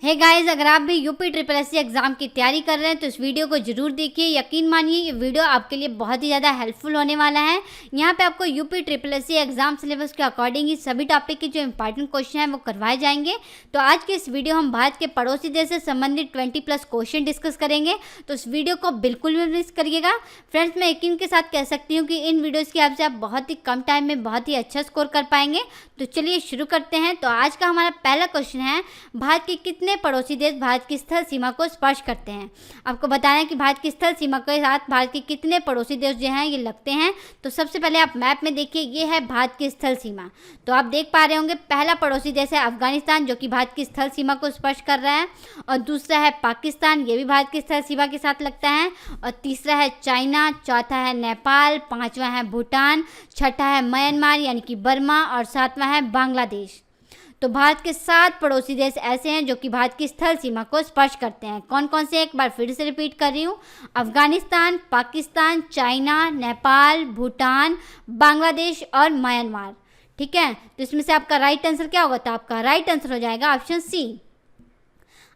Hey guys, अगर आप भी यूपी ट्रिपल एससी एग्जाम की तैयारी कर रहे हैं तो इस वीडियो को जरूर देखिए। यकीन मानिए ये वीडियो आपके लिए बहुत ही ज़्यादा हेल्पफुल होने वाला है। यहाँ पे आपको UP triple SC exam syllabus के अकॉर्डिंग ही सभी टॉपिक के जो इंपॉर्टेंट क्वेश्चन हैं वो करवाए जाएंगे। तो आज के इस वीडियो हम भारत के पड़ोसी देश से संबंधित 20+ क्वेश्चन डिस्कस करेंगे, तो इस वीडियो को बिल्कुल भी मिस करिएगा। फ्रेंड्स, मैं यकीन के साथ कह सकती हूँ कि इन वीडियोज़ की हेल्प से आप बहुत ही कम टाइम में बहुत ही अच्छा स्कोर कर पाएंगे। तो चलिए शुरू करते हैं। तो आज का हमारा पहला क्वेश्चन है, भारत के कितने पड़ोसी देश भारत की स्थल सीमा को स्पर्श करते हैं। आपको बताना है कि भारत की स्थल सीमा के साथ भारत के कितने पड़ोसी देश जो हैं ये लगते हैं। तो सबसे पहले आप मैप में देखिए, ये है भारत की स्थल सीमा। तो आप देख पा रहे होंगे पहला पड़ोसी देश है अफगानिस्तान, जो कि भारत की स्थल सीमा को स्पर्श कर रहा है। और दूसरा है पाकिस्तान, ये भी भारत की स्थल सीमा के साथ लगता है। और तीसरा है चाइना, चौथा है नेपाल, पांचवा है भूटान, छठा है म्यांमार यानी कि बर्मा, और सातवां है बांग्लादेश। तो भारत के 7 पड़ोसी देश ऐसे हैं जो कि भारत की स्थल सीमा को स्पर्श करते हैं। कौन कौन से, एक बार फिर से रिपीट कर रही हूँ, अफगानिस्तान, पाकिस्तान, चाइना, नेपाल, भूटान, बांग्लादेश और म्यांमार। ठीक है, तो इसमें से आपका राइट आंसर क्या होगा? तो आपका राइट आंसर हो जाएगा ऑप्शन सी।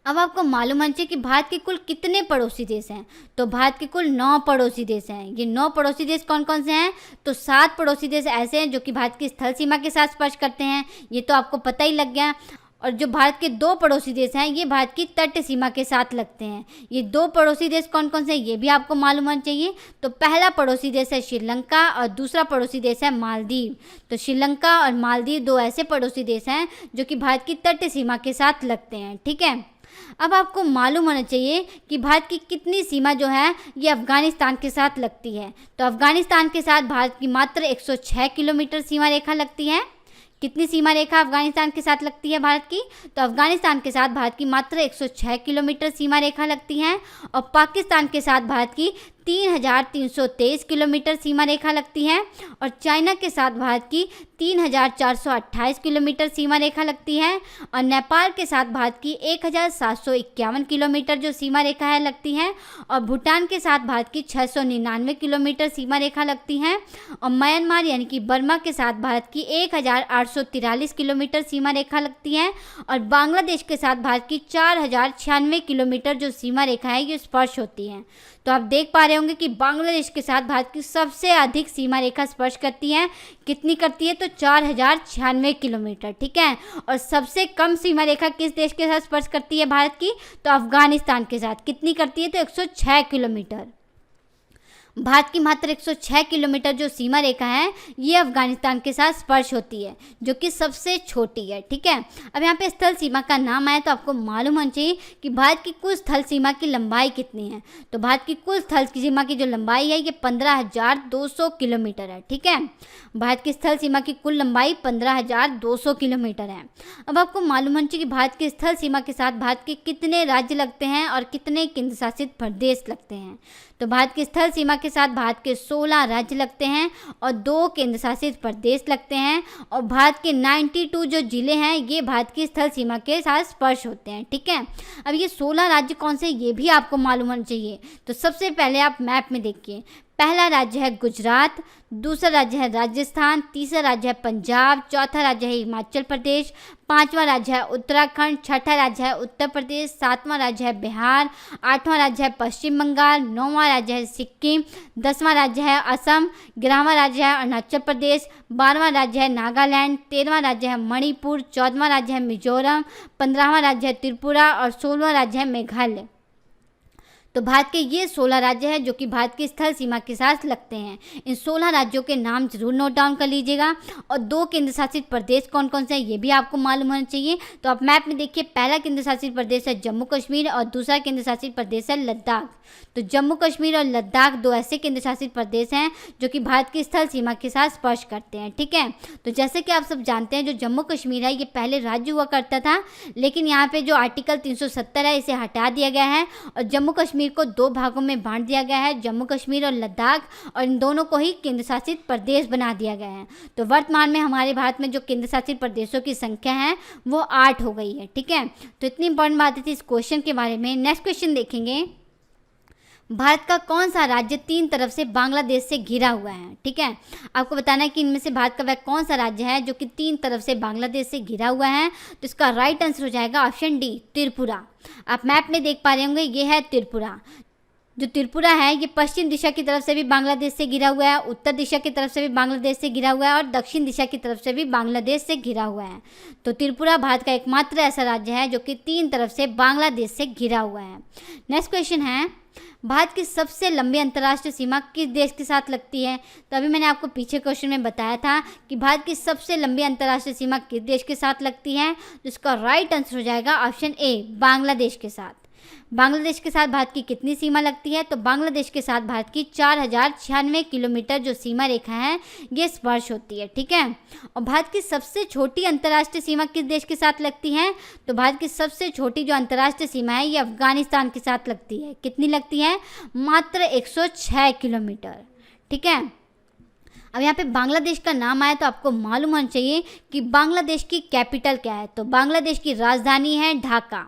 अब आपको मालूम होना चाहिए कि भारत के कुल कितने पड़ोसी देश हैं। तो भारत के कुल 9 पड़ोसी देश हैं। ये 9 पड़ोसी देश कौन कौन से हैं? तो 7 पड़ोसी देश ऐसे हैं जो कि भारत की स्थल सीमा के साथ स्पर्श करते हैं, ये तो आपको पता ही लग गया। और जो भारत के 2 पड़ोसी देश हैं ये भारत की तट सीमा के साथ लगते हैं। ये 2 पड़ोसी देश कौन कौन से हैं ये भी आपको मालूम होना चाहिए। तो पहला पड़ोसी देश है श्रीलंका और दूसरा पड़ोसी देश है मालदीव। तो श्रीलंका और मालदीव 2 ऐसे पड़ोसी देश हैं जो कि भारत की तट सीमा के साथ लगते हैं। ठीक है, अब आपको मालूम होना चाहिए कि भारत की कितनी सीमा जो है ये अफगानिस्तान के साथ लगती है। तो अफगानिस्तान के साथ भारत की मात्र 106 किलोमीटर सीमा रेखा लगती है। कितनी सीमा रेखा अफगानिस्तान के साथ लगती है भारत की? तो अफगानिस्तान के साथ भारत की मात्र 106 किलोमीटर सीमा रेखा लगती है। और पाकिस्तान के साथ भारत की 3323 किलोमीटर सीमा रेखा लगती है। और चाइना के साथ भारत की 3428 किलोमीटर सीमा रेखा लगती है। और नेपाल के साथ भारत की 1751 किलोमीटर जो सीमा रेखा है लगती है। और भूटान के साथ भारत की 699 किलोमीटर सीमा रेखा लगती है। और म्यांमार यानी कि बर्मा के साथ भारत की 1843 किलोमीटर सीमा रेखा लगती है। और बांग्लादेश के साथ भारत की 4096 किलोमीटर जो सीमा रेखा है ये स्पर्श होती है। तो आप देख पा रहे होंगे कि बांग्लादेश के साथ भारत की सबसे अधिक सीमा रेखा स्पर्श करती है। कितनी करती है? तो 4096 किलोमीटर। ठीक है, और सबसे कम सीमा रेखा किस देश के साथ स्पर्श करती है भारत की? तो अफगानिस्तान के साथ। कितनी करती है? तो 106 किलोमीटर। भारत की मात्र 106 किलोमीटर जो सीमा रेखा है ये अफगानिस्तान के साथ स्पर्श होती है, जो कि सबसे छोटी है। ठीक है, अब यहाँ पे स्थल सीमा का नाम आया तो आपको मालूम होना चाहिए कि भारत की कुल स्थल सीमा की लंबाई कितनी है। तो भारत की कुल स्थल सीमा की जो लंबाई है ये 15,200 किलोमीटर है। ठीक है, भारत की स्थल सीमा की कुल लंबाई 15,200 किलोमीटर है। अब आपको मालूम होना चाहिए कि भारत की स्थल सीमा के साथ भारत के कितने राज्य लगते हैं और कितने केंद्र शासित प्रदेश लगते हैं। तो भारत की स्थल सीमा के साथ भारत के 16 राज्य लगते हैं और 2 केंद्र शासित प्रदेश लगते हैं। और भारत के 92 जो जिले हैं ये भारत की स्थल सीमा के साथ स्पर्श होते हैं। ठीक है, अब ये 16 राज्य कौन से ये भी आपको मालूम होना चाहिए। तो सबसे पहले आप मैप में देखिए, पहला राज्य है गुजरात, दूसरा राज्य है राजस्थान, तीसरा राज्य है पंजाब, चौथा राज्य है हिमाचल प्रदेश, पांचवा राज्य है उत्तराखंड, छठा राज्य है उत्तर प्रदेश, सातवां राज्य है बिहार, आठवां राज्य है पश्चिम बंगाल, नौवां राज्य है सिक्किम, 10वां राज्य है असम, 11वां राज्य है अरुणाचल प्रदेश, 12वां राज्य है नागालैंड, 13वां राज्य है मणिपुर, 14वां राज्य है मिजोरम, 15वां राज्य है त्रिपुरा और 16वां राज्य है मेघालय। तो भारत के ये 16 राज्य हैं जो कि भारत की स्थल सीमा के साथ लगते हैं। इन 16 राज्यों के नाम जरूर नोट डाउन कर लीजिएगा। और 2 केंद्र शासित प्रदेश कौन कौन से हैं ये भी आपको मालूम होना चाहिए। तो आप मैप में देखिए, पहला केंद्र शासित प्रदेश है जम्मू कश्मीर और दूसरा केंद्र शासित प्रदेश है लद्दाख। तो जम्मू कश्मीर और लद्दाख 2 ऐसे केंद्र शासित प्रदेश हैं जो कि भारत की स्थल सीमा के साथ स्पर्श करते हैं। ठीक है, तो जैसे कि आप सब जानते हैं जो जम्मू कश्मीर है ये पहले राज्य हुआ करता था, लेकिन यहाँ पे जो आर्टिकल 370 है इसे हटा दिया गया है और जम्मू कश्मीर को 2 भागों में बांट दिया गया है, जम्मू कश्मीर और लद्दाख, और इन दोनों को ही केंद्र शासित प्रदेश बना दिया गया है। तो वर्तमान में हमारे भारत में जो केंद्र शासित प्रदेशों की संख्या है वो 8 हो गई है। ठीक है, तो इतनी इंपॉर्टेंट बात थी इस क्वेश्चन के बारे में। नेक्स्ट क्वेश्चन देखेंगे, भारत का कौन सा राज्य 3 तरफ से बांग्लादेश से घिरा हुआ है? ठीक है, आपको बताना है कि इनमें से भारत का वह कौन सा राज्य है जो कि 3 तरफ से बांग्लादेश से घिरा हुआ है। तो इसका राइट आंसर हो जाएगा ऑप्शन डी, त्रिपुरा। आप मैप में देख पा रहे होंगे, ये है त्रिपुरा। जो त्रिपुरा है ये पश्चिम दिशा की तरफ से भी बांग्लादेश से घिरा हुआ है, उत्तर दिशा की तरफ से भी बांग्लादेश से घिरा हुआ है और दक्षिण दिशा की तरफ से भी बांग्लादेश से घिरा हुआ है। तो त्रिपुरा भारत का एकमात्र ऐसा राज्य है जो कि 3 तरफ से बांग्लादेश से घिरा हुआ है। नेक्स्ट क्वेश्चन है, भारत की सबसे लंबी अंतर्राष्ट्रीय सीमा किस देश के साथ लगती है? तो अभी मैंने आपको पीछे क्वेश्चन में बताया था कि भारत की सबसे लंबी अंतर्राष्ट्रीय सीमा किस देश के साथ लगती है। तो इसका राइट आंसर हो जाएगा ऑप्शन ए, बांग्लादेश के साथ। बांग्लादेश के साथ भारत की कितनी सीमा लगती है? तो बांग्लादेश के साथ भारत की 4096 किलोमीटर जो सीमा रेखा है ये स्पर्श होती है। ठीक है, और भारत की सबसे छोटी अंतर्राष्ट्रीय सीमा किस देश के साथ लगती है? तो भारत की सबसे छोटी जो अंतर्राष्ट्रीय सीमा है ये अफगानिस्तान के साथ लगती है। कितनी लगती है? मात्र 106 किलोमीटर। ठीक है, अब यहाँ पे बांग्लादेश का नाम आया तो आपको मालूम होना चाहिए कि बांग्लादेश की कैपिटल क्या है। तो बांग्लादेश की राजधानी है ढाका।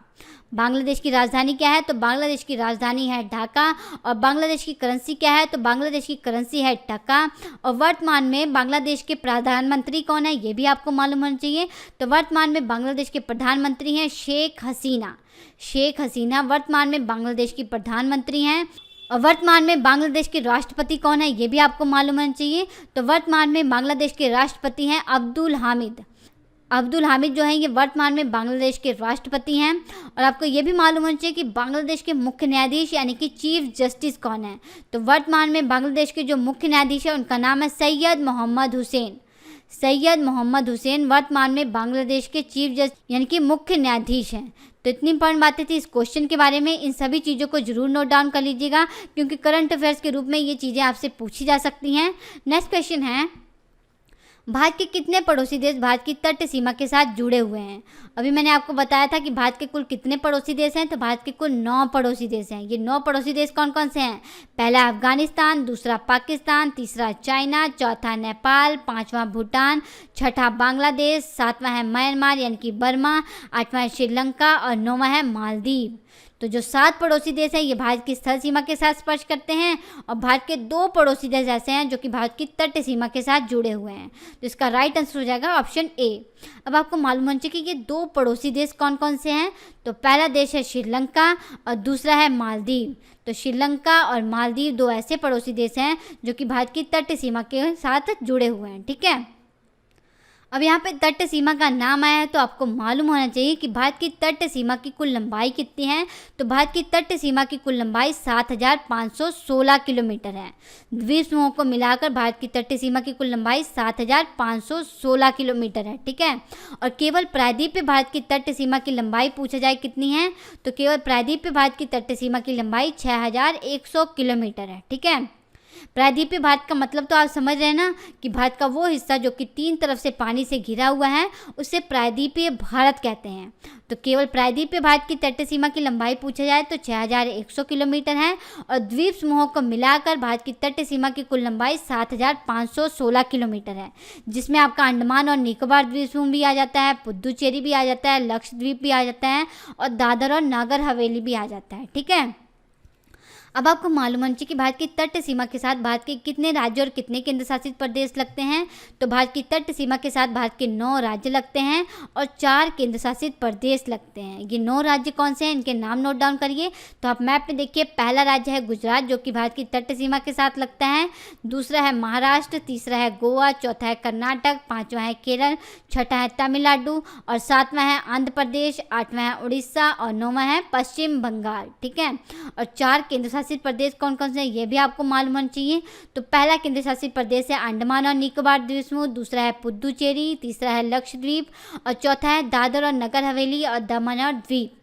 बांग्लादेश की राजधानी क्या है? तो बांग्लादेश की राजधानी है ढाका। और बांग्लादेश की करेंसी क्या है? तो बांग्लादेश की करेंसी है टका। और वर्तमान में बांग्लादेश के प्रधानमंत्री कौन है ये भी आपको मालूम होना चाहिए। तो वर्तमान में बांग्लादेश के प्रधानमंत्री हैं शेख हसीना। शेख हसीना वर्तमान में बांग्लादेश की प्रधानमंत्री हैं। और वर्तमान में बांग्लादेश के राष्ट्रपति कौन है ये भी आपको मालूम होना चाहिए। तो वर्तमान में बांग्लादेश के राष्ट्रपति हैं अब्दुल हामिद। अब्दुल हामिद जो है ये वर्तमान में बांग्लादेश के राष्ट्रपति हैं। और आपको ये भी मालूम होना चाहिए कि बांग्लादेश के मुख्य न्यायाधीश यानी कि चीफ जस्टिस कौन है। तो वर्तमान में बांग्लादेश के जो मुख्य न्यायाधीश है उनका नाम है सैयद मोहम्मद हुसैन। सैयद मोहम्मद हुसैन वर्तमान में बांग्लादेश के चीफ जस्टिस यानी कि मुख्य न्यायाधीश हैं। तो इतनी इंपॉर्टेंट बातें थी इस क्वेश्चन के बारे में। इन सभी चीज़ों को जरूर नोट डाउन कर लीजिएगा क्योंकि करंट अफेयर्स के रूप में ये चीज़ें आपसे पूछी जा सकती हैं। नेक्स्ट क्वेश्चन है, भारत के कितने पड़ोसी देश भारत की तट सीमा के साथ जुड़े हुए हैं? अभी मैंने आपको बताया था कि भारत के कुल कितने पड़ोसी देश हैं। तो भारत के कुल 9 पड़ोसी देश हैं। ये 9 पड़ोसी देश कौन कौन से हैं? पहला अफगानिस्तान, दूसरा पाकिस्तान, तीसरा चाइना, चौथा नेपाल, 5वां भूटान, छठा बांग्लादेश, 7वां है म्यांमार यानी कि बर्मा, 8वां है श्रीलंका और 9वां है मालदीव। तो जो 7 पड़ोसी देश हैं ये भारत की स्थल सीमा के साथ स्पर्श करते हैं और भारत के 2 पड़ोसी देश ऐसे हैं जो कि भारत की तट सीमा के साथ जुड़े हुए हैं। तो इसका राइट आंसर हो जाएगा ऑप्शन ए। अब आपको मालूम होना चाहिए कि ये 2 पड़ोसी देश कौन कौन से हैं। तो पहला देश है श्रीलंका और दूसरा है मालदीव। तो श्रीलंका और मालदीव 2 ऐसे पड़ोसी देश हैं जो कि भारत की तट सीमा के साथ जुड़े हुए हैं। ठीक है, अब यहाँ पे तट सीमा का नाम आया है तो आपको मालूम होना चाहिए कि भारत की तट सीमा की कुल लंबाई कितनी है। तो भारत की तट सीमा की कुल लंबाई 7516 किलोमीटर है। द्वीप समूहों को मिलाकर भारत की तट सीमा की कुल लंबाई 7516 किलोमीटर है। ठीक है, और केवल प्रायद्वीप पे भारत की तट सीमा की लंबाई पूछा जाए कितनी है, तो केवल प्रायद्वीप पे भारत की तट सीमा की लंबाई 6100 किलोमीटर है। ठीक है, प्रायद्वीपीय भारत का मतलब तो आप समझ रहे हैं ना कि भारत का वो हिस्सा जो कि 3 तरफ से पानी से घिरा हुआ है उसे प्रायद्वीपीय भारत कहते हैं। तो केवल प्रायद्वीपीय भारत की तट सीमा की लंबाई पूछा जाए तो 6100 किलोमीटर है और द्वीप समूहों को मिलाकर भारत की तट सीमा की कुल लंबाई 7516 किलोमीटर है, जिसमें आपका अंडमान और निकोबार द्वीप समूह भी आ जाता है, पुद्दुचेरी भी आ जाता है, लक्षद्वीप भी आ जाता है और दादर और नागर हवेली भी आ जाता है। ठीक है, अब आपको मालूम होना चाहिए कि भारत की तट सीमा के साथ भारत के कितने राज्य और कितने केंद्र शासित प्रदेश लगते हैं। तो भारत की तट सीमा के साथ भारत के 9 राज्य लगते हैं और 4 केंद्र शासित प्रदेश लगते हैं। ये 9 राज्य कौन से हैं इनके नाम नोट डाउन करिए। तो आप मैप में देखिए, पहला राज्य है गुजरात जो कि भारत की तट सीमा के साथ लगता है, दूसरा है महाराष्ट्र, तीसरा है गोवा, चौथा है कर्नाटक, 5वां है केरल, छठा है तमिलनाडु और 7वां है आंध्र प्रदेश, 8वां है उड़ीसा और 9वां है पश्चिम बंगाल। ठीक है, और 4 केंद्र शासित प्रदेश कौन कौन से हैं ये भी आपको मालूम होना चाहिए। तो पहला केंद्र शासित प्रदेश है अंडमान और निकोबार द्वीप समूह, दूसरा है पुद्दुचेरी, तीसरा है लक्षद्वीप और चौथा है दादर और नगर हवेली और दमन और द्वीप।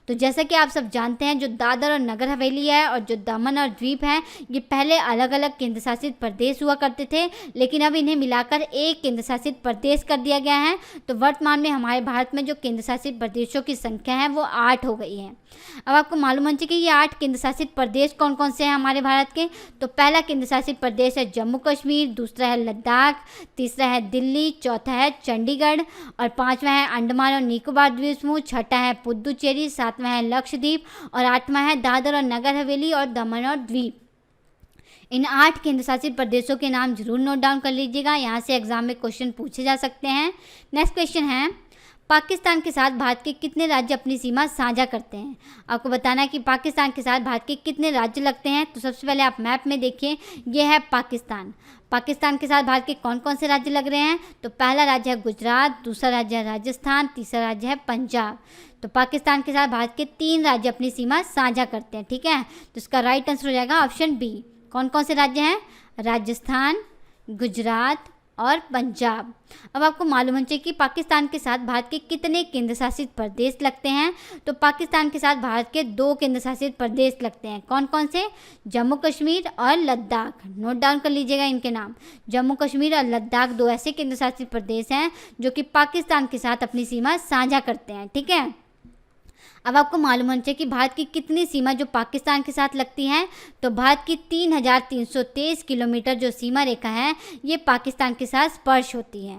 तो जैसा कि आप सब जानते हैं, जो दादर और नगर हवेली है और जो दमन और द्वीप है ये पहले अलग अलग केंद्र शासित प्रदेश हुआ करते थे, लेकिन अब इन्हें मिलाकर एक केंद्र शासित प्रदेश कर दिया गया है। तो वर्तमान में हमारे भारत में जो केंद्र शासित प्रदेशों की संख्या है वो 8 हो गई है। अब आपको मालूम होना चाहिए कि ये 8 केंद्र शासित प्रदेश कौन कौन से हैं हमारे भारत के। तो पहला केंद्र शासित प्रदेश है जम्मू कश्मीर, दूसरा है लद्दाख, तीसरा है दिल्ली, चौथा है चंडीगढ़ और 5वां है अंडमान और निकोबार द्वीप समूह, छठा है पुद्दुचेरी, 7वां है लक्षद्वीप और 8वां है दादर और नगर हवेली और दमन और द्वीप। इन 8 केंद्र शासित प्रदेशों के नाम जरूर नोट डाउन कर लीजिएगा, यहाँ से एग्जाम में क्वेश्चन पूछे जा सकते हैं। नेक्स्ट क्वेश्चन है, पाकिस्तान के साथ भारत के कितने राज्य अपनी सीमा साझा करते हैं? आपको बताना है कि पाकिस्तान के साथ भारत के कितने राज्य लगते हैं। तो सबसे पहले आप मैप में देखिए, ये है पाकिस्तान। पाकिस्तान के साथ भारत के कौन कौन से राज्य लग रहे हैं? तो पहला राज्य है गुजरात, दूसरा राज्य है राजस्थान, तीसरा राज्य है पंजाब। तो पाकिस्तान के साथ भारत के 3 राज्य अपनी सीमा साझा करते हैं, ठीक है। तो इसका राइट आंसर हो जाएगा ऑप्शन बी। कौन कौन से राज्य हैं? राजस्थान, गुजरात और पंजाब। अब आपको मालूम होना चाहिए कि पाकिस्तान के साथ भारत के कितने केंद्र शासित प्रदेश लगते हैं। तो पाकिस्तान के साथ भारत के 2 केंद्र शासित प्रदेश लगते हैं। कौन कौन से? जम्मू कश्मीर और लद्दाख। नोट डाउन कर लीजिएगा इनके नाम। जम्मू कश्मीर और लद्दाख 2 ऐसे केंद्र शासित प्रदेश हैं जो कि पाकिस्तान के साथ अपनी सीमा साझा करते हैं, ठीक है। अब आपको मालूम होना चाहिए कि भारत की कितनी सीमा जो पाकिस्तान के साथ लगती है। तो भारत की 3323 किलोमीटर जो सीमा रेखा है ये पाकिस्तान के साथ स्पर्श होती है।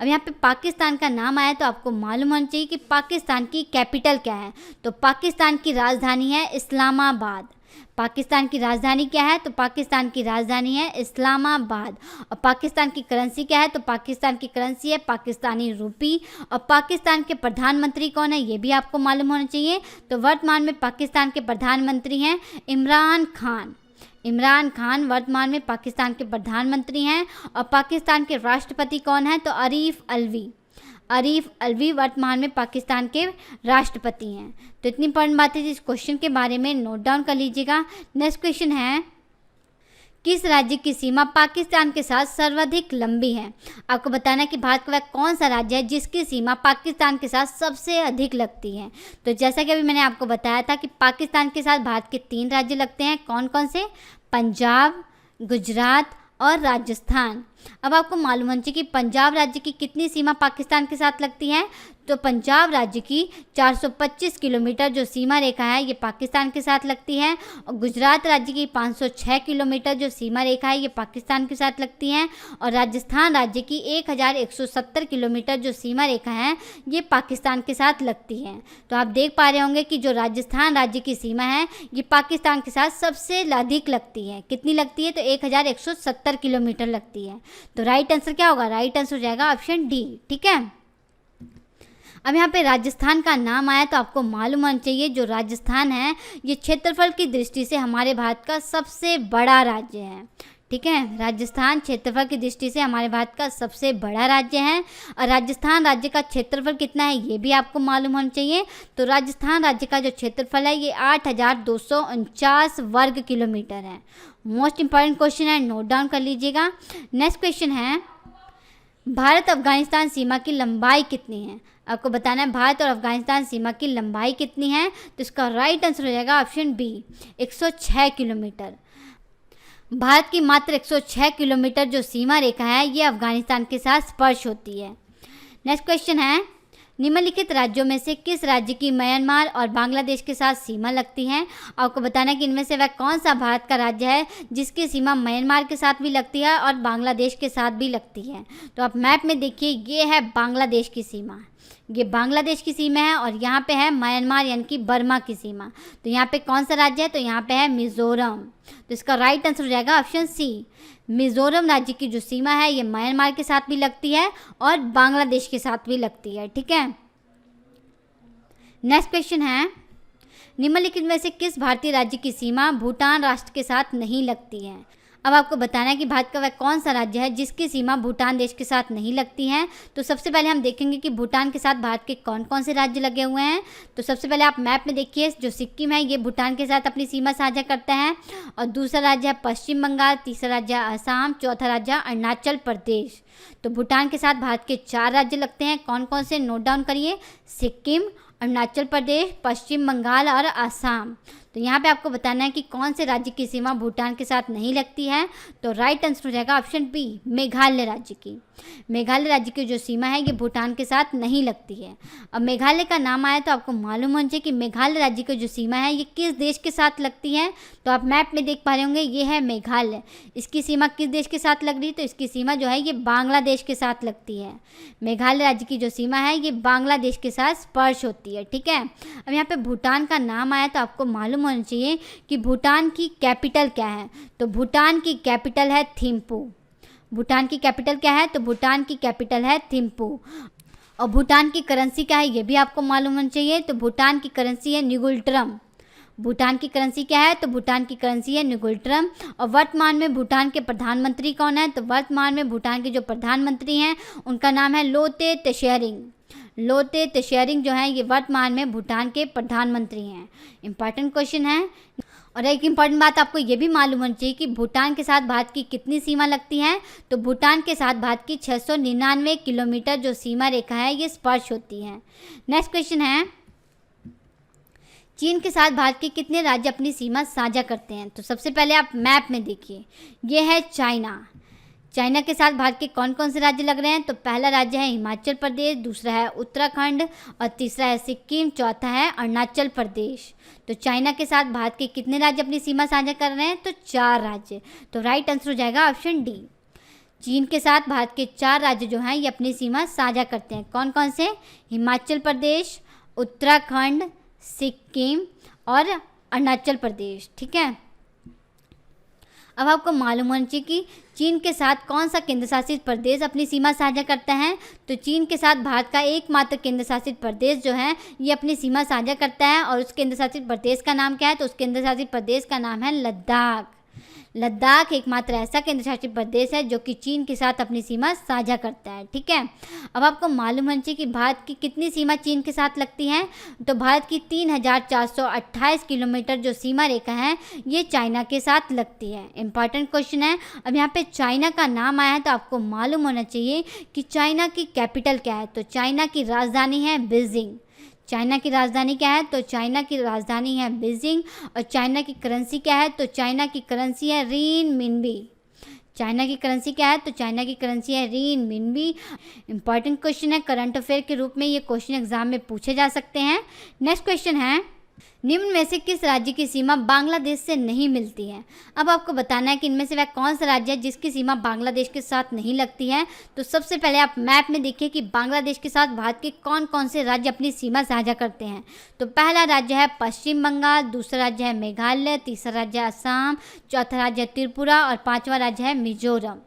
अब यहाँ पे पाकिस्तान का नाम आया तो आपको मालूम होना चाहिए कि पाकिस्तान की कैपिटल क्या है। तो पाकिस्तान की राजधानी है इस्लामाबाद। पाकिस्तान की राजधानी क्या है? तो पाकिस्तान की राजधानी है इस्लामाबाद। और पाकिस्तान की करेंसी क्या है? तो पाकिस्तान की करेंसी है पाकिस्तानी रुपी। और पाकिस्तान के प्रधानमंत्री कौन है ये भी आपको मालूम होना चाहिए। तो वर्तमान में पाकिस्तान के प्रधानमंत्री हैं इमरान खान। इमरान खान वर्तमान में पाकिस्तान के प्रधानमंत्री हैं। और पाकिस्तान के राष्ट्रपति कौन है? तो आरिफ अलवी। आरिफ अलवी वर्तमान में पाकिस्तान के राष्ट्रपति हैं। तो इतनी इंपॉर्टेंट बातें इस क्वेश्चन के बारे में नोट डाउन कर लीजिएगा। नेक्स्ट क्वेश्चन है, किस राज्य की सीमा पाकिस्तान के साथ सर्वाधिक लंबी है? आपको बताना है कि भारत का वह कौन सा राज्य है जिसकी सीमा पाकिस्तान के साथ सबसे अधिक लगती है। तो जैसा कि अभी मैंने आपको बताया था कि पाकिस्तान के साथ भारत के 3 राज्य लगते हैं। कौन कौन से? पंजाब, गुजरात और राजस्थान। अब आपको मालूम होना चाहिए कि पंजाब राज्य की कितनी सीमा पाकिस्तान के साथ लगती है। तो पंजाब राज्य की 425 किलोमीटर जो सीमा रेखा है ये पाकिस्तान के साथ लगती है। और गुजरात राज्य की 506 किलोमीटर जो सीमा रेखा है ये पाकिस्तान के साथ लगती है। और राजस्थान राज्य की 1170 किलोमीटर जो सीमा रेखा है ये पाकिस्तान के साथ लगती है। तो आप देख पा रहे होंगे कि जो राजस्थान राज्य की सीमा है ये पाकिस्तान के साथ सबसे अधिक लगती है। कितनी लगती है? तो 1170 किलोमीटर लगती है। तो राइट आंसर क्या होगा? राइट आंसर हो जाएगा ऑप्शन डी, ठीक है। अब यहाँ पे राजस्थान का नाम आया तो आपको मालूम होना चाहिए जो राजस्थान है ये क्षेत्रफल की दृष्टि से हमारे भारत का सबसे बड़ा राज्य है, ठीक है। राजस्थान क्षेत्रफल की दृष्टि से हमारे भारत का सबसे बड़ा राज्य है। और राजस्थान राज्य का क्षेत्रफल कितना है ये भी आपको मालूम होना चाहिए। तो राजस्थान राज्य का जो क्षेत्रफल है ये 8249 वर्ग किलोमीटर है। मोस्ट इंपॉर्टेंट क्वेश्चन है, नोट डाउन कर लीजिएगा। नेक्स्ट क्वेश्चन है, भारत अफगानिस्तान सीमा की लंबाई कितनी है? आपको बताना है भारत और अफगानिस्तान सीमा की लंबाई कितनी है। तो इसका राइट आंसर हो जाएगा ऑप्शन बी, 106 किलोमीटर। भारत की मात्र 106 किलोमीटर जो सीमा रेखा है ये अफगानिस्तान के साथ स्पर्श होती है। नेक्स्ट क्वेश्चन है, निम्नलिखित राज्यों में से किस राज्य की म्यांमार और बांग्लादेश के साथ सीमा लगती है? आपको बताना है कि इनमें से वह कौन सा भारत का राज्य है जिसकी सीमा म्यांमार के साथ भी लगती है और बांग्लादेश के साथ भी लगती है। तो आप मैप में देखिए, ये है बांग्लादेश की सीमा। ये बांग्लादेश की सीमा है और यहाँ पे है म्यांमार यानी कि बर्मा की सीमा। तो यहाँ पे कौन सा राज्य है? तो यहाँ पे है मिजोरम। तो इसका राइट आंसर हो जाएगा ऑप्शन सी। मिजोरम राज्य की जो सीमा है ये म्यांमार के साथ भी लगती है और बांग्लादेश के साथ भी लगती है, ठीक है। नेक्स्ट क्वेश्चन है, निम्नलिखित में से किस भारतीय राज्य की सीमा भूटान राष्ट्र के साथ नहीं लगती है? अब आपको बताना है कि भारत का वह कौन सा राज्य है जिसकी सीमा भूटान देश के साथ नहीं लगती है। तो सबसे पहले हम देखेंगे कि भूटान के साथ भारत के कौन कौन से राज्य लगे हुए हैं। तो सबसे पहले आप मैप में देखिए, जो सिक्किम है ये भूटान के साथ अपनी सीमा साझा करता है। और दूसरा राज्य है पश्चिम बंगाल, तीसरा राज्य है असम, चौथा राज्य है अरुणाचल प्रदेश। तो भूटान के साथ भारत के 4 राज्य लगते हैं। कौन कौन से? नोट डाउन करिए, सिक्किम, अरुणाचल प्रदेश, पश्चिम बंगाल और असम। तो यहाँ पे आपको बताना है कि कौन से राज्य की सीमा भूटान के साथ नहीं लगती है। तो राइट आंसर हो जाएगा ऑप्शन बी, मेघालय राज्य की। मेघालय राज्य की जो सीमा है ये भूटान के साथ नहीं लगती है। अब मेघालय का नाम आया तो आपको मालूम होना चाहिए कि मेघालय राज्य की जो सीमा है ये किस देश के साथ लगती है। तो आप मैप में देख पा रहे होंगे ये है मेघालय। इसकी सीमा किस देश के साथ लग रही है? तो इसकी सीमा जो है ये बांग्लादेश के साथ लगती है। मेघालय राज्य की जो सीमा है ये बांग्लादेश के साथ स्पर्श होती है। ठीक है, अब यहाँ पे भूटान का नाम आया तो आपको मालूम होना चाहिए कि भूटान की कैपिटल क्या है। तो भूटान की कैपिटल है थिम्पू। भूटान की कैपिटल क्या है? तो भूटान की कैपिटल है थिम्पू। और भूटान की करेंसी क्या है ये भी आपको मालूम होना चाहिए। तो भूटान की करेंसी है निगुल्ट्रम। भूटान की करेंसी क्या है? तो भूटान की करेंसी है निगुल्ट्रम। और वर्तमान में भूटान के प्रधानमंत्री कौन है? तो वर्तमान में भूटान के जो प्रधानमंत्री हैं उनका नाम है लोते त्शेरिंग। लोते त्शेरिंग जो है ये वर्तमान में भूटान के प्रधानमंत्री हैं। इंपॉर्टेंट क्वेश्चन है। और एक इम्पॉर्टेंट बात आपको ये भी मालूम होनी चाहिए कि भूटान के साथ भारत की कितनी सीमा लगती है। तो भूटान के साथ भारत की 699 किलोमीटर जो सीमा रेखा है ये स्पर्श होती है। नेक्स्ट क्वेश्चन है, चीन के साथ भारत के कितने राज्य अपनी सीमा साझा करते हैं? तो सबसे पहले आप मैप में देखिए, ये है चाइना। चाइना के साथ भारत के कौन कौन से राज्य लग रहे हैं? तो पहला राज्य है हिमाचल प्रदेश, दूसरा है उत्तराखंड और तीसरा है सिक्किम, चौथा है अरुणाचल प्रदेश। तो चाइना के साथ भारत के कितने राज्य अपनी सीमा साझा कर रहे हैं? तो 4 राज्य। तो राइट आंसर हो जाएगा ऑप्शन डी। चीन के साथ भारत के 4 राज्य जो हैं ये अपनी सीमा साझा करते हैं। कौन कौन से? हिमाचल प्रदेश, उत्तराखंड, सिक्किम और अरुणाचल प्रदेश। ठीक है, अब आपको मालूम होना चाहिए कि चीन के साथ कौन सा केंद्र शासित प्रदेश अपनी सीमा साझा करता है। तो चीन के साथ भारत का एकमात्र केंद्र शासित प्रदेश जो है ये अपनी सीमा साझा करता है। और उस केंद्र शासित प्रदेश का नाम क्या है? तो उस केंद्र शासित प्रदेश का नाम है लद्दाख। लद्दाख एकमात्र ऐसा केंद्र शासित प्रदेश है जो कि चीन के साथ अपनी सीमा साझा करता है। ठीक है, अब आपको मालूम होना चाहिए कि भारत की कितनी सीमा चीन के साथ लगती है। तो भारत की 3428 किलोमीटर जो सीमा रेखा है ये चाइना के साथ लगती है। इंपॉर्टेंट क्वेश्चन है। अब यहाँ पे चाइना का नाम आया है तो आपको मालूम होना चाहिए कि चाइना की कैपिटल क्या है। तो चाइना की राजधानी है बीजिंग। चाइना की राजधानी क्या है? तो चाइना की राजधानी है बीजिंग। और चाइना की करेंसी क्या है? तो चाइना की करेंसी है रीन मिनबी। चाइना की करेंसी क्या है? तो चाइना की करेंसी है रीन मिनबी। इंपॉर्टेंट क्वेश्चन है, करंट अफेयर के रूप में ये क्वेश्चन एग्जाम में पूछे जा सकते हैं। नेक्स्ट क्वेश्चन है, निम्न में से किस राज्य की सीमा बांग्लादेश से नहीं मिलती है? अब आपको बताना है कि इनमें से वह कौन सा राज्य है जिसकी सीमा बांग्लादेश के साथ नहीं लगती है। तो सबसे पहले आप मैप में देखिए कि बांग्लादेश के साथ भारत के कौन कौन से राज्य अपनी सीमा साझा करते हैं। तो पहला राज्य है पश्चिम बंगाल, दूसरा राज्य है मेघालय, तीसरा राज्य है असम, चौथा राज्य है त्रिपुरा और 5वां राज्य है मिजोरम।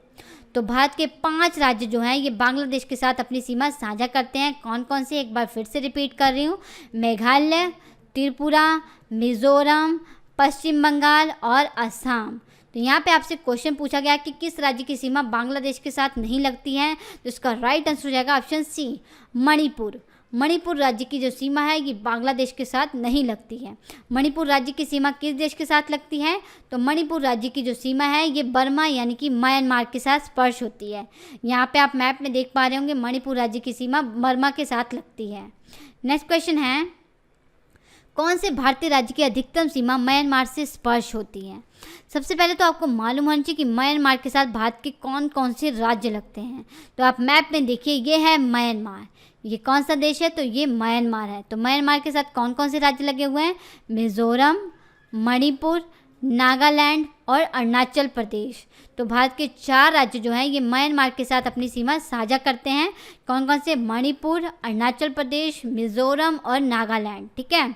तो भारत के 5 राज्य जो हैं ये बांग्लादेश के साथ अपनी सीमा साझा करते हैं। कौन कौन से? एक बार फिर से रिपीट कर रही हूँ, मेघालय, त्रिपुरा, मिजोरम, पश्चिम बंगाल और असम। तो यहाँ पे आपसे क्वेश्चन पूछा गया कि किस राज्य की सीमा बांग्लादेश के साथ नहीं लगती है। तो इसका राइट आंसर हो जाएगा ऑप्शन सी, मणिपुर। मणिपुर राज्य की जो सीमा है ये बांग्लादेश के साथ नहीं लगती है। मणिपुर राज्य की सीमा किस देश के साथ लगती है? तो मणिपुर राज्य की जो सीमा है ये बर्मा यानी कि म्यांमार के साथ स्पर्श होती है। यहाँ पे आप मैप में देख पा रहे होंगे मणिपुर राज्य की सीमा बर्मा के साथ लगती है। नेक्स्ट क्वेश्चन है, कौन से भारतीय राज्य की अधिकतम सीमा म्यांमार से स्पर्श होती है? सबसे पहले तो आपको मालूम होना चाहिए कि म्यांमार के साथ भारत के कौन कौन से राज्य लगते हैं। तो आप मैप में देखिए, ये है म्यांमार। ये कौन सा देश है? तो ये म्यांमार है। तो म्यांमार के साथ कौन कौन से राज्य लगे हुए हैं? मिजोरम, मणिपुर, नागालैंड और अरुणाचल प्रदेश। तो भारत के 4 राज्य जो हैं ये म्यांमार के साथ अपनी सीमा साझा करते हैं। कौन कौन से? मणिपुर, अरुणाचल प्रदेश, मिजोरम और नागालैंड। ठीक है,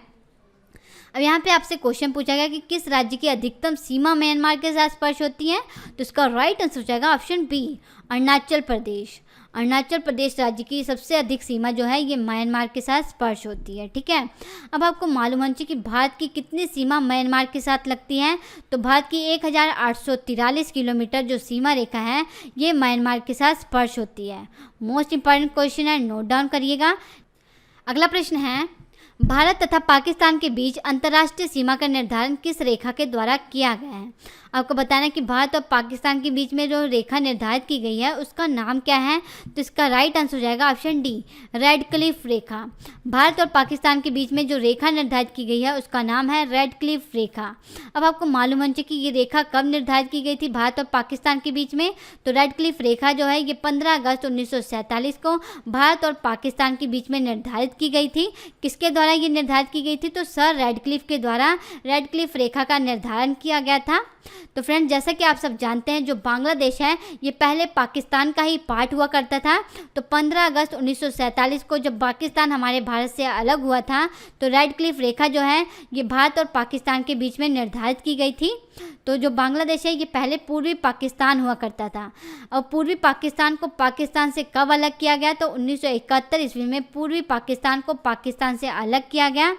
अब यहाँ पे आपसे क्वेश्चन पूछा गया कि किस राज्य की अधिकतम सीमा म्यांमार के साथ स्पर्श होती है। तो इसका राइट आंसर हो जाएगा ऑप्शन बी, अरुणाचल प्रदेश। अरुणाचल प्रदेश राज्य की सबसे अधिक सीमा जो है ये म्यांमार के साथ स्पर्श होती है। ठीक है, अब आपको मालूम होना चाहिए कि भारत की कितनी सीमा म्यांमार के साथ लगती है। तो भारत की 1843 किलोमीटर जो सीमा रेखा है ये म्यांमार के साथ स्पर्श होती है। मोस्ट इंपॉर्टेंट क्वेश्चन है, नोट डाउन करिएगा। अगला प्रश्न है, भारत तथा पाकिस्तान के बीच अंतर्राष्ट्रीय सीमा का निर्धारण किस रेखा के द्वारा किया गया है? आपको बताना है कि भारत और पाकिस्तान के बीच में जो रेखा निर्धारित की गई है उसका नाम क्या है? तो इसका राइट आंसर हो जाएगा ऑप्शन डी, रेड क्लिफ रेखा। भारत और पाकिस्तान के बीच में जो रेखा निर्धारित की गई है उसका नाम है रेड क्लिफ रेखा। अब आपको मालूम होना चाहिए कि ये रेखा कब निर्धारित की गई थी भारत और पाकिस्तान के बीच में? तो रेड क्लिफ रेखा जो है ये 15 अगस्त 1947 को भारत और पाकिस्तान के बीच में निर्धारित की गई थी। किसके द्वारा ये निर्धारित की गई थी? तो सर रेडक्लिफ के द्वारा रेड क्लिफ रेखा का निर्धारण किया गया था। तो फ्रेंड, जैसा कि आप सब जानते हैं जो बांग्लादेश है ये पहले पाकिस्तान का ही पार्ट हुआ करता था। तो 15 अगस्त 1947 को जब पाकिस्तान हमारे भारत से अलग हुआ था तो रेड क्लिफ रेखा जो है ये भारत और पाकिस्तान के बीच में निर्धारित की गई थी। तो जो बांग्लादेश है ये पहले पूर्वी पाकिस्तान हुआ करता था और पूर्वी पाकिस्तान को पाकिस्तान से कब अलग किया गया? तो 1971 ईस्वी में पूर्वी पाकिस्तान को पाकिस्तान से अलग किया गया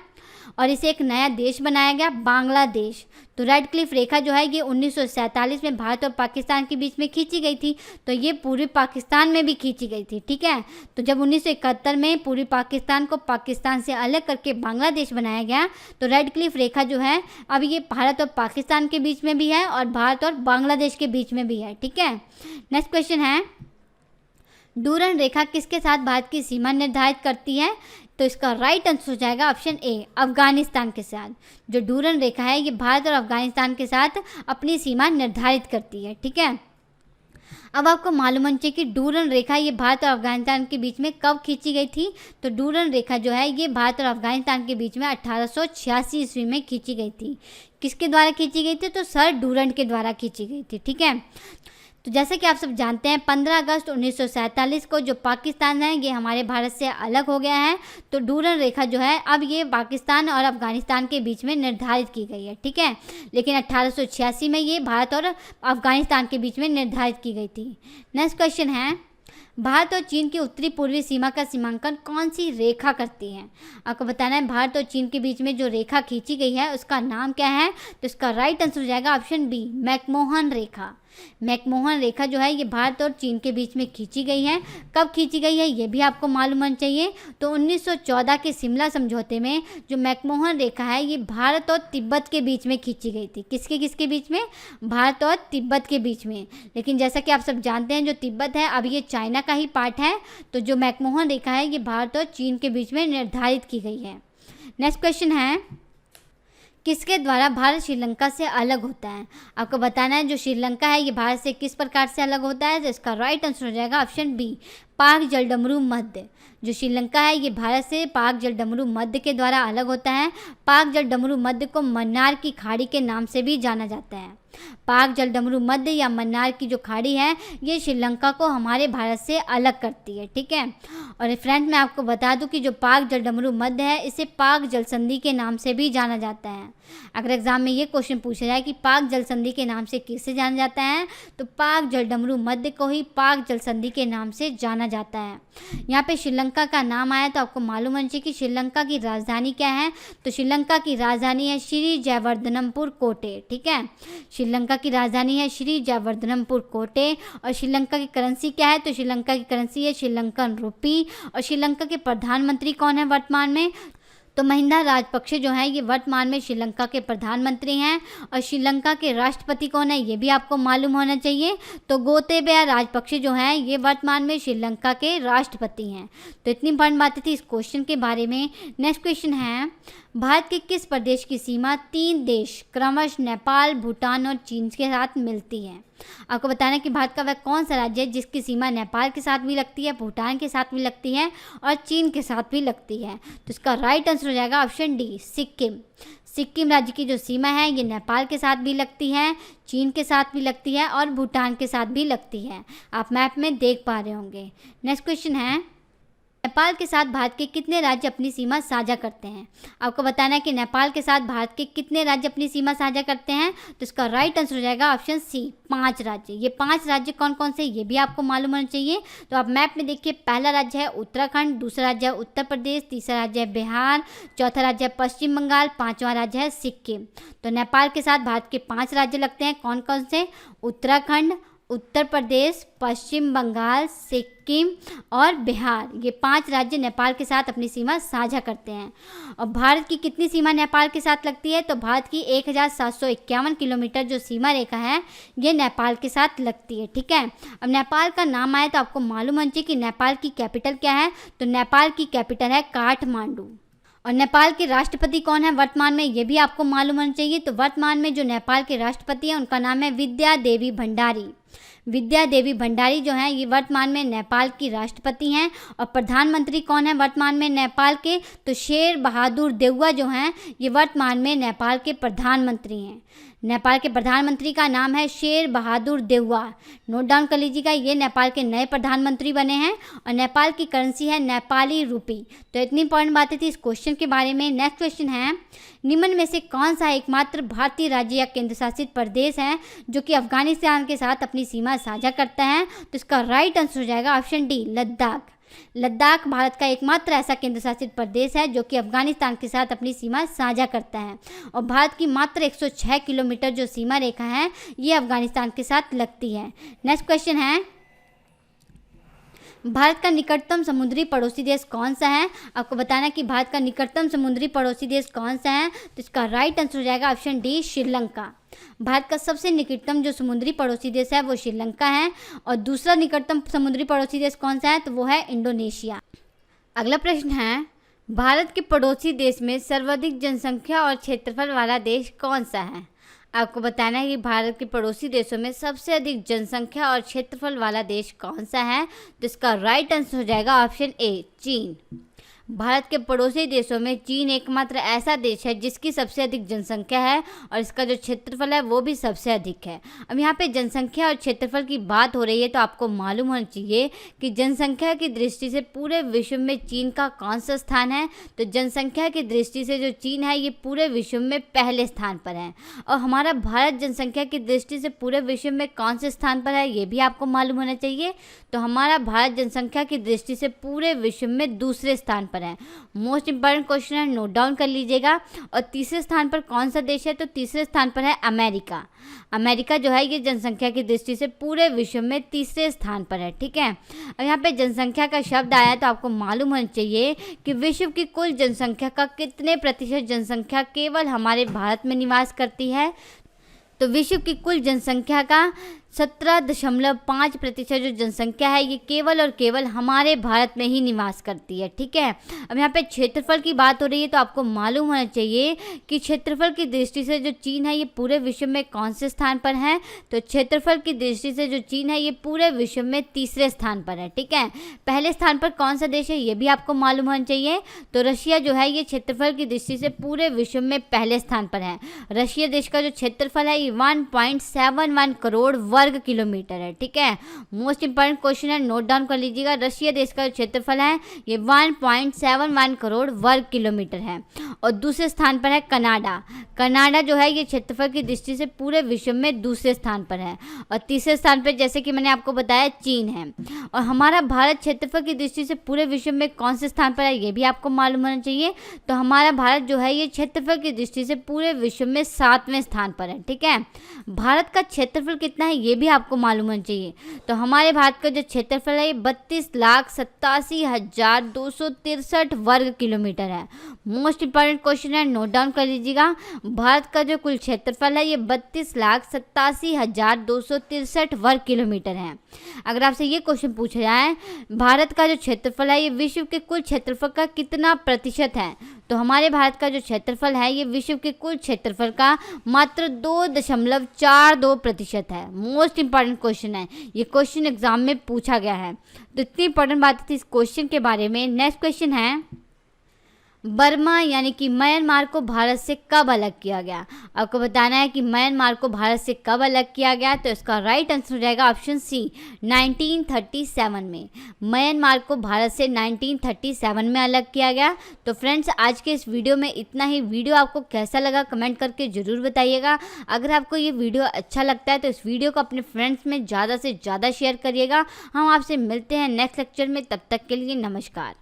और इसे एक नया देश बनाया गया, बांग्लादेश। तो रेड क्लिफ रेखा जो है ये 1947 में भारत और पाकिस्तान के बीच में खींची गई थी। तो ये पूर्वी पाकिस्तान में भी खींची गई थी, ठीक है। तो जब 1971 में पूर्वी पाकिस्तान को पाकिस्तान से अलग करके बांग्लादेश बनाया गया तो रेड क्लिफ रेखा जो है अब ये भारत और पाकिस्तान के बीच में भी है और भारत और बांग्लादेश के बीच में भी है, ठीक है। नेक्स्ट क्वेश्चन है, डूरन रेखा किसके साथ भारत की सीमा निर्धारित करती है? तो इसका राइट आंसर हो जाएगा ऑप्शन ए, अफगानिस्तान के साथ। जो डूरन रेखा है ये भारत और अफगानिस्तान के साथ अपनी सीमा निर्धारित करती है, ठीक है। अब आपको मालूम होना चाहिए कि डूरन रेखा ये भारत और अफगानिस्तान के बीच में कब खींची गई थी? तो डूरन रेखा जो है ये भारत और अफगानिस्तान के बीच में 1886 ईस्वी में खींची गई थी। किसके द्वारा खींची गई थी? तो सर डूरन के द्वारा खींची गई थी, ठीक है। तो जैसे कि आप सब जानते हैं 15 अगस्त 1947 को जो पाकिस्तान है ये हमारे भारत से अलग हो गया है। तो डूरन रेखा जो है अब ये पाकिस्तान और अफगानिस्तान के बीच में निर्धारित की गई है, ठीक है। लेकिन 1886 में ये भारत और अफगानिस्तान के बीच में निर्धारित की गई थी। नेक्स्ट क्वेश्चन है, भारत और चीन की उत्तरी पूर्वी सीमा का सीमांकन कौन सी रेखा करती है? आपको बताना है भारत और चीन के बीच में जो रेखा खींची गई है उसका नाम क्या है? तो इसका राइट आंसर हो जाएगा ऑप्शन बी, मैकमोहन रेखा। मैकमोहन रेखा जो है ये भारत और चीन के बीच में खींची गई है। कब खींची गई है ये भी आपको मालूम होना चाहिए। तो 1914 के शिमला समझौते में जो मैकमोहन रेखा है ये भारत और तिब्बत के बीच में खींची गई थी। किसके बीच में? भारत और तिब्बत के बीच में। लेकिन जैसा कि आप सब जानते हैं जो तिब्बत है अब ये चाइना का ही पार्ट है। तो जो मैकमोहन रेखा है ये भारत और चीन के बीच में निर्धारित की गई है। नेक्स्ट क्वेश्चन है, किसके द्वारा भारत श्रीलंका से अलग होता है? आपको बताना है जो श्रीलंका है ये भारत से किस प्रकार से अलग होता है? तो इसका राइट आंसर हो जाएगा ऑप्शन बी, पाक जलडमरू मध्य। जो श्रीलंका है ये भारत से पाक जलडमरू मध्य के द्वारा अलग होता है। पाक जलडमरू मध्य को मन्नार की खाड़ी के नाम से भी जाना जाता है। पाक जलडमरू मध्य या मन्नार की जो खाड़ी है ये श्रीलंका को हमारे भारत से अलग करती है, ठीक है। और फ्रेंड्स मैं आपको बता दूं कि जो पाक जलडमरू मध्य है इसे पाक जल संधि के नाम से भी जाना जाता है। अगर एग्जाम में ये क्वेश्चन पूछा जाए कि पाक जल संधि के नाम से किससे जाना जाता है तो पाक जलडमरू मध्य को ही पाक जल संधि के नाम से जाना जाता है। यहाँ पे श्रीलंका का नाम आया तो आपको मालूम होना चाहिए कि श्रीलंका की राजधानी क्या है? तो श्रीलंका की राजधानी है श्री जयवर्धनपुर कोटे, ठीक है। श्रीलंका की राजधानी है श्री जयवर्धनपुर कोटे। और श्रीलंका की करेंसी क्या है? तो श्रीलंका की करेंसी है श्रीलंकन रुपी। और श्रीलंका के प्रधानमंत्री कौन है वर्तमान में? तो महिंदा राजपक्षे जो है ये वर्तमान में श्रीलंका के प्रधानमंत्री हैं। और श्रीलंका के राष्ट्रपति कौन है ये भी आपको मालूम होना चाहिए। तो गोतेबया राजपक्षे जो हैं ये वर्तमान में श्रीलंका के राष्ट्रपति हैं। तो इतनी इंपॉर्टेंट बातें थी इस क्वेश्चन के बारे में। नेक्स्ट क्वेश्चन है, भारत के किस प्रदेश की सीमा 3 देश क्रमश नेपाल, भूटान और चीन के साथ मिलती है? आपको बताना है कि भारत का वह कौन सा राज्य है जिसकी सीमा नेपाल के साथ भी लगती है, भूटान के साथ भी लगती है और चीन के साथ भी लगती है। तो इसका राइट आंसर हो जाएगा ऑप्शन डी, सिक्किम। सिक्किम राज्य की जो सीमा है ये नेपाल के साथ भी लगती है, चीन के साथ भी लगती है और भूटान के साथ भी लगती है। आप मैप में देख पा रहे होंगे। नेक्स्ट क्वेश्चन है, नेपाल के साथ भारत के कितने राज्य अपनी सीमा साझा करते हैं? आपको बताना है कि नेपाल के साथ भारत के कितने राज्य अपनी सीमा साझा करते हैं। तो इसका राइट आंसर हो जाएगा ऑप्शन सी, 5 राज्य। ये 5 राज्य कौन कौन से ये भी आपको मालूम होना चाहिए। तो आप मैप में देखिए, पहला राज्य है उत्तराखंड, दूसरा राज्य है उत्तर प्रदेश, तीसरा राज्य है बिहार, चौथा राज्य है पश्चिम बंगाल, 5वां राज्य है सिक्किम। तो नेपाल के साथ भारत के 5 राज्य लगते हैं। कौन कौन से? उत्तराखंड, उत्तर प्रदेश, पश्चिम बंगाल, सिक्किम और बिहार, ये 5 राज्य नेपाल के साथ अपनी सीमा साझा करते हैं। और भारत की कितनी सीमा नेपाल के साथ लगती है? तो भारत की 1751 किलोमीटर जो सीमा रेखा है ये नेपाल के साथ लगती है। ठीक है, अब नेपाल का नाम आए तो आपको मालूम होना चाहिए कि नेपाल की कैपिटल क्या है। तो नेपाल की कैपिटल है काठमांडू। और नेपाल के राष्ट्रपति कौन है वर्तमान में, ये भी आपको मालूम होना चाहिए। तो वर्तमान में जो नेपाल के राष्ट्रपति हैं उनका नाम है विद्या देवी भंडारी। विद्या देवी भंडारी जो हैं ये वर्तमान में नेपाल की राष्ट्रपति हैं। और प्रधानमंत्री कौन है वर्तमान में नेपाल के? तो शेर बहादुर देउवा जो हैं ये वर्तमान में नेपाल के प्रधानमंत्री हैं। नेपाल के प्रधानमंत्री का नाम है शेर बहादुर देउवा। नोट डाउन कर लीजिएगा, ये नेपाल के नए प्रधानमंत्री बने हैं। और नेपाल की करेंसी है नेपाली रूपी। तो इतनी इंपॉर्टेंट बातें थी इस क्वेश्चन के बारे में। नेक्स्ट क्वेश्चन है, निम्न में से कौन सा एकमात्र भारतीय राज्य या केंद्र शासित प्रदेश है जो कि अफगानिस्तान के साथ अपनी सीमा साझा करता है? तो इसका राइट आंसर हो जाएगा ऑप्शन डी, लद्दाख। लद्दाख भारत का एकमात्र ऐसा केंद्र शासित प्रदेश है जो कि अफगानिस्तान के साथ अपनी सीमा साझा करता है। और भारत की मात्र 106 किलोमीटर जो सीमा रेखा है ये अफगानिस्तान के साथ लगती है। नेक्स्ट क्वेश्चन है, भारत का निकटतम समुद्री पड़ोसी देश कौन सा है? आपको बताना कि भारत का निकटतम समुद्री पड़ोसी देश कौन सा है। तो इसका राइट आंसर हो जाएगा ऑप्शन डी, श्रीलंका। भारत का सबसे निकटतम जो समुद्री पड़ोसी देश है वो श्रीलंका है। और दूसरा निकटतम समुद्री पड़ोसी देश कौन सा है? तो वो है इंडोनेशिया। अगला प्रश्न है, भारत के पड़ोसी देश में सर्वाधिक जनसंख्या और क्षेत्रफल वाला देश कौन सा है? आपको बताना है कि भारत के पड़ोसी देशों में सबसे अधिक जनसंख्या और क्षेत्रफल वाला देश कौन सा है। तो इसका राइट आंसर हो जाएगा ऑप्शन ए, चीन। भारत के पड़ोसी देशों में चीन एकमात्र ऐसा देश है जिसकी सबसे अधिक जनसंख्या है और इसका जो क्षेत्रफल है वो भी सबसे अधिक है। अब यहाँ पे जनसंख्या और क्षेत्रफल की बात हो रही है तो आपको मालूम होना चाहिए कि जनसंख्या की दृष्टि से पूरे विश्व में चीन का कौन सा स्थान है। तो जनसंख्या की दृष्टि से जो चीन है ये पूरे विश्व में पहले स्थान पर है। और हमारा भारत जनसंख्या की दृष्टि से पूरे विश्व में कौन से स्थान पर है ये भी आपको मालूम होना चाहिए। तो हमारा भारत जनसंख्या की दृष्टि से पूरे विश्व में दूसरे स्थान पर है। मोस्ट इंपॉर्टेंट क्वेश्चन है, नोट डाउन कर लीजिएगा। और तीसरे स्थान पर कौन सा देश है? तो तीसरे स्थान पर है अमेरिका। अमेरिका जो है ये जनसंख्या की दृष्टि से पूरे विश्व में तीसरे स्थान पर है। ठीक है, अब यहाँ पे जनसंख्या का शब्द आया तो आपको मालूम होना चाहिए कि विश्व की कुल जनसंख्या का कितने प्रतिशत जनसंख्या केवल हमारे भारत में निवास करती है। तो विश्व की कुल जनसंख्या का 17.5% जो जनसंख्या है ये केवल और केवल हमारे भारत में ही निवास करती है। ठीक है, अब यहाँ पे क्षेत्रफल की बात हो रही है तो आपको मालूम होना चाहिए कि क्षेत्रफल की दृष्टि से जो चीन है ये पूरे विश्व में कौन से स्थान पर है। तो क्षेत्रफल की दृष्टि से जो चीन है ये पूरे विश्व में तीसरे स्थान पर है। ठीक है, पहले स्थान पर कौन सा देश है ये भी आपको मालूम होना चाहिए। तो रशिया जो है ये क्षेत्रफल की दृष्टि से पूरे विश्व में पहले स्थान पर है। रशिया देश का जो क्षेत्रफल है ये 1.71 करोड़ वर्ग किलोमीटर है। ठीक है, मोस्ट इंपॉर्टेंट क्वेश्चन है, नोट डाउन कर लीजिएगा। रशिया देश का जो क्षेत्रफल है ये 1.71 करोड़ वर्ग किलोमीटर है। और दूसरे स्थान पर है कनाडा। कनाडा जो है ये क्षेत्रफल की दृष्टि से पूरे विश्व में दूसरे स्थान पर है। और तीसरे स्थान पर जैसे कि मैंने आपको बताया चीन है। और हमारा भारत क्षेत्रफल की दृष्टि से पूरे विश्व में कौन से स्थान पर है ये भी आपको मालूम होना चाहिए। तो हमारा भारत जो है ये क्षेत्रफल की दृष्टि से पूरे विश्व में 7वें स्थान पर है। ठीक है, भारत का क्षेत्रफल कितना है ये भी आपको मालूम होना चाहिए। तो हमारे भारत का जो क्षेत्रफल है ये 32,87,263 वर्ग किलोमीटर है। मोस्ट इंपॉर्टेंट क्वेश्चन है, नोट डाउन कर लीजिएगा। भारत का जो कुल क्षेत्रफल है ये 32,87,263 वर्ग किलोमीटर है। अगर आपसे ये क्वेश्चन पूछा जाए भारत का जो क्षेत्रफल है ये विश्व के कुल क्षेत्रफल का कितना प्रतिशत है, तो हमारे भारत का जो क्षेत्रफल है ये विश्व के कुल क्षेत्रफल का मात्र 2.42% है। मोस्ट इंपॉर्टेंट क्वेश्चन है, ये क्वेश्चन एग्जाम में पूछा गया है। तो इतनी इंपॉर्टेंट बात थी इस क्वेश्चन के बारे में। नेक्स्ट क्वेश्चन है, बर्मा यानी कि म्यांमार को भारत से कब अलग किया गया। आपको बताना है कि म्यांमार को भारत से कब अलग किया गया। तो इसका राइट आंसर हो जाएगा ऑप्शन सी, 1937 में। म्यांमार को भारत से 1937 में अलग किया गया। तो फ्रेंड्स आज के इस वीडियो में इतना ही। वीडियो आपको कैसा लगा कमेंट करके ज़रूर बताइएगा। अगर आपको ये वीडियो अच्छा लगता है तो इस वीडियो को अपने फ्रेंड्स में ज़्यादा से ज़्यादा शेयर करिएगा। हम आपसे मिलते हैं नेक्स्ट लेक्चर में, तब तक के लिए नमस्कार।